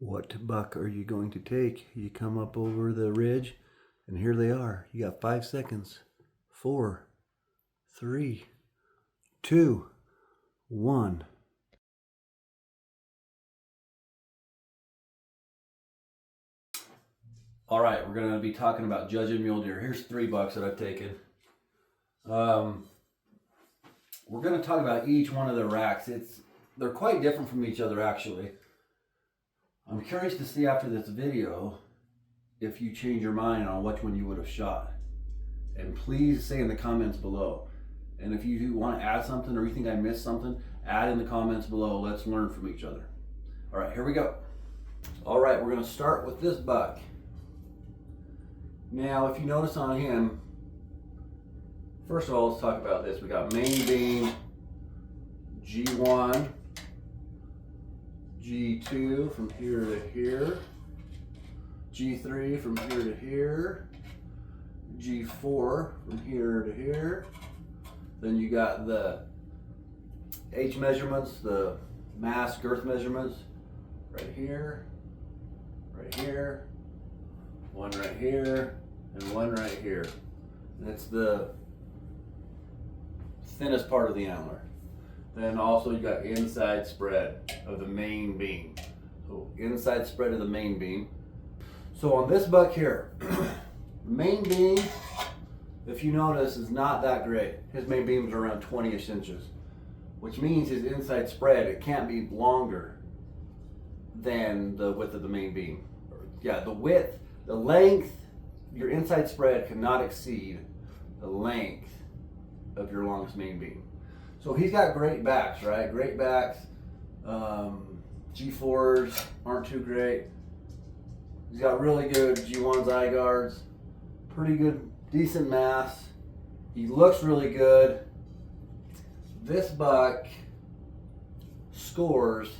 What buck are you going to take? You come up over the ridge, and here they are. You got 5 seconds. 4, 3, 2, 1. All right, we're going to be talking about judging mule deer. Here's 3 bucks that I've taken. We're going to talk about each one of the racks. They're quite different from each other, actually. I'm curious to see after this video if you change your mind on which one you would have shot. And please say in the comments below. And if you want to add something or you think I missed something, add in the comments below. Let's learn from each other. All right, here we go. All right, we're going to start with this buck. Now, if you notice on him, first of all, let's talk about this. We got main beam, G1, G2 from here to here, G3 from here to here, G4 from here to here. Then you got the H measurements, the mass girth measurements, right here, one right here, and one right here. And it's the thinnest part of the antler. Then also you got inside spread of the main beam. So inside spread of the main beam. So on this buck here, main beam, if you notice, is not that great. His main beam is around 20-ish inches, which means his inside spread, it can't be longer than the width of the main beam. Yeah, the width, the length, your inside spread cannot exceed the length of your longest main beam. So he's got great backs, right? Great backs. G4s aren't too great. He's got really good G1's eye guards. Pretty good, decent mass. He looks really good. This buck scores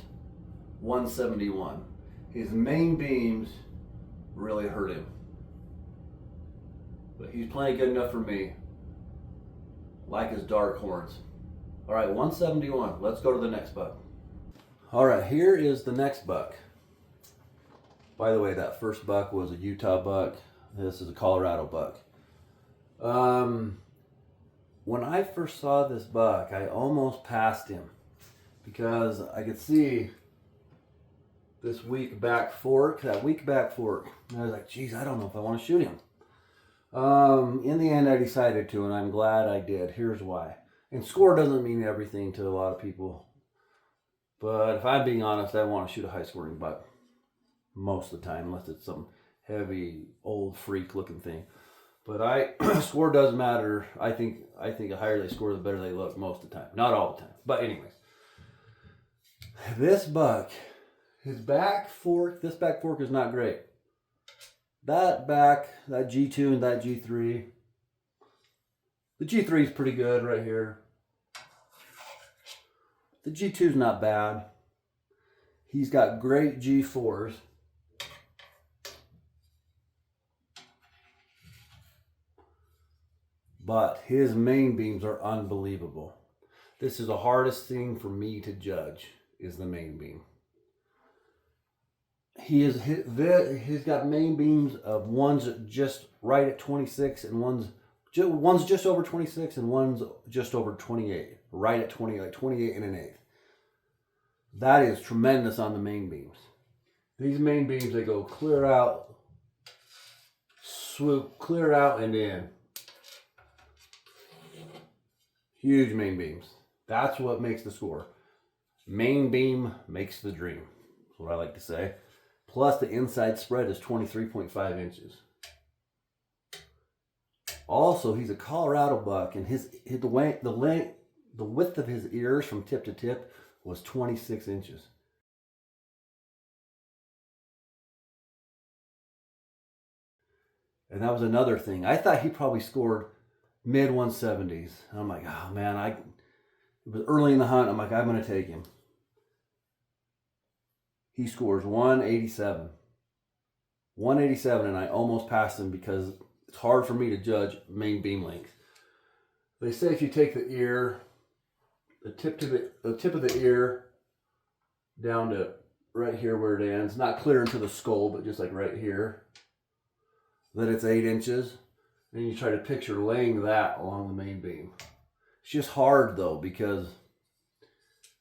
171. His main beams really hurt him. But he's playing good enough for me. Like his dark horns. All right, 171. Let's go to the next buck. All right, here is the next buck. By the way, that first buck was a Utah buck. This is a Colorado buck. When I first saw this buck, I almost passed him because I could see this weak back fork, And I was like, geez, I don't know if I want to shoot him. In the end, I decided to, and I'm glad I did. Here's why. And score doesn't mean everything to a lot of people. But if I'm being honest, I want to shoot a high scoring buck most of the time, unless it's some heavy, old freak looking thing. But score does matter. I think the higher they score, the better they look most of the time. Not all the time. But anyways. This buck, this back fork is not great. That G2 and that G3. The G3 is pretty good right here. The G2 is not bad. He's got great G4s. But his main beams are unbelievable. This is the hardest thing for me to judge, is the main beam. He's got main beams of one's just right at 26 and one's just over 26 and one's just over 28. Right at 20, like 28 and 1/8. That is tremendous on the main beams. These main beams, they go clear out, swoop, clear out and in. Huge main beams. That's what makes the score. Main beam makes the dream. That's what I like to say. Plus the inside spread is 23.5 inches. Also, he's a Colorado buck, and the width of his ears from tip to tip was 26 inches. And that was another thing. I thought he probably scored mid 170s. And I'm like, oh man, it was early in the hunt. I'm like, I'm going to take him. He scores 187. 187, and I almost passed him because it's hard for me to judge main beam length. They say if you take the ear, the tip of the ear down to right here where it ends, not clear into the skull, but just like right here, that it's 8 inches. And you try to picture laying that along the main beam. It's just hard though, because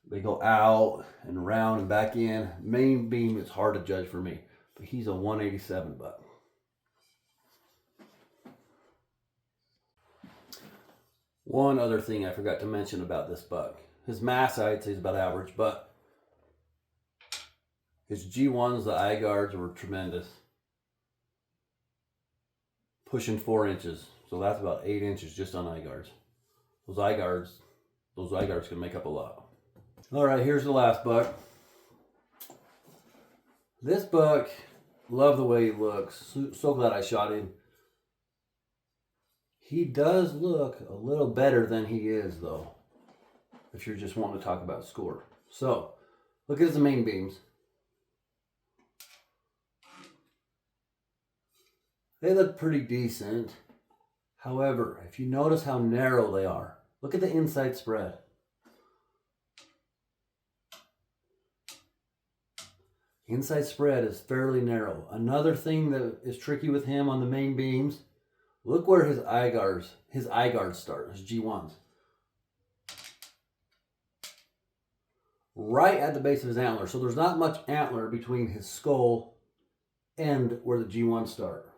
they go out and around and back in. Main beam, it's hard to judge for me, but he's a 187 buck. One other thing I forgot to mention about this buck. His mass, I'd say, is about average, but his G1s, the eye guards, were tremendous. Pushing 4 inches. So that's about 8 inches just on eye guards. Those eye guards can make up a lot. All right, here's the last buck. This buck, love the way he looks. So glad I shot him. He does look a little better than he is, though, if you're just wanting to talk about score. So, look at his main beams. They look pretty decent. However, if you notice how narrow they are, look at the inside spread. Inside spread is fairly narrow. Another thing that is tricky with him on the main beams, look where his eye guards start, his G1s. Right at the base of his antler. So there's not much antler between his skull and where the G1s start.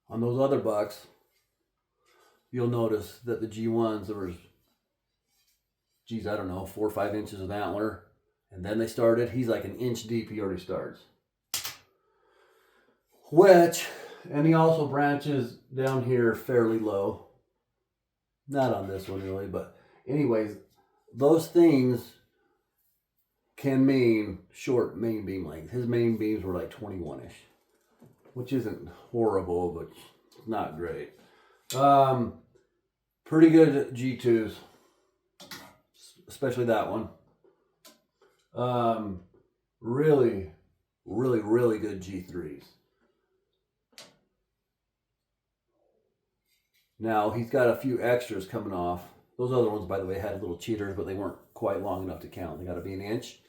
On those other bucks, you'll notice that the G1s, there was, geez, I don't know, 4 or 5 inches of antler. And then they started, he's like an inch deep, he already starts. And he also branches down here fairly low. Not on this one really, but anyways, those things can mean short main beam length. His main beams were like 21-ish, which isn't horrible, but it's not great. Pretty good G2s, especially that one. Really good G3s. Now, he's got a few extras coming off. Those other ones, by the way, had little cheaters, but they weren't quite long enough to count. They got to be an inch.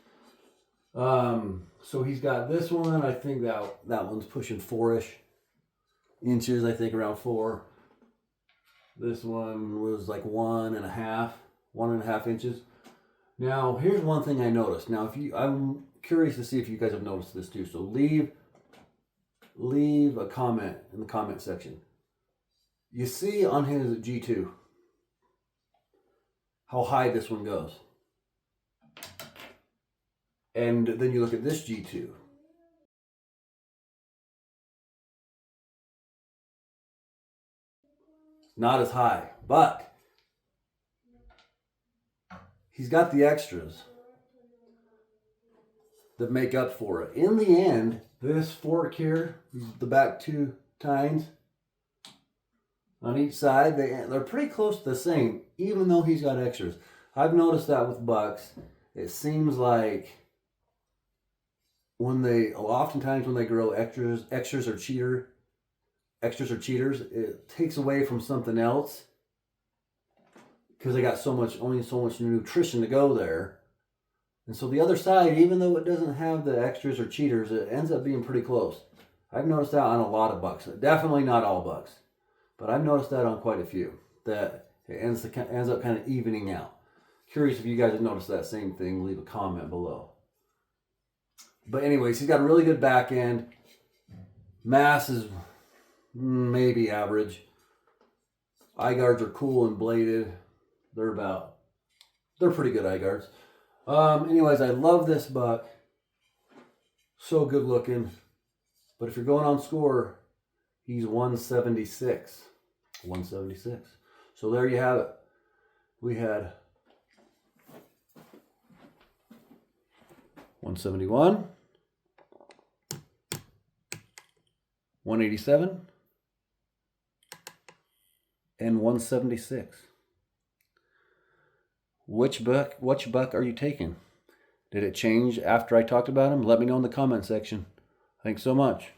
So he's got this one. I think that one's pushing 4-ish inches. I think around 4. This one was like 1.5 inches. Now, here's one thing I noticed. Now, I'm curious to see if you guys have noticed this too. So leave a comment in the comment section. You see on his G2 how high this one goes. And then you look at this G2. Not as high, but he's got the extras that make up for it. In the end, this fork here, the back 2 tines on each side, they're pretty close to the same, even though he's got extras. I've noticed that with bucks. It seems like oftentimes when they grow extras or cheaters, it takes away from something else because they got only so much nutrition to go there. And so the other side, even though it doesn't have the extras or cheaters, it ends up being pretty close. I've noticed that on a lot of bucks. Definitely not all bucks, but I've noticed that on quite a few, that it ends up kind of evening out. Curious if you guys have noticed that same thing. Leave a comment below. But anyways, he's got a really good back end. Mass is maybe average. Eye guards are cool and bladed. They're pretty good eye guards. Anyways, I love this buck. So good looking. But if you're going on score, he's 176. 176. So there you have it. We had 171, 187, and 176. Which buck are you taking? Did it change after I talked about him? Let me know in the comment section. Thanks so much.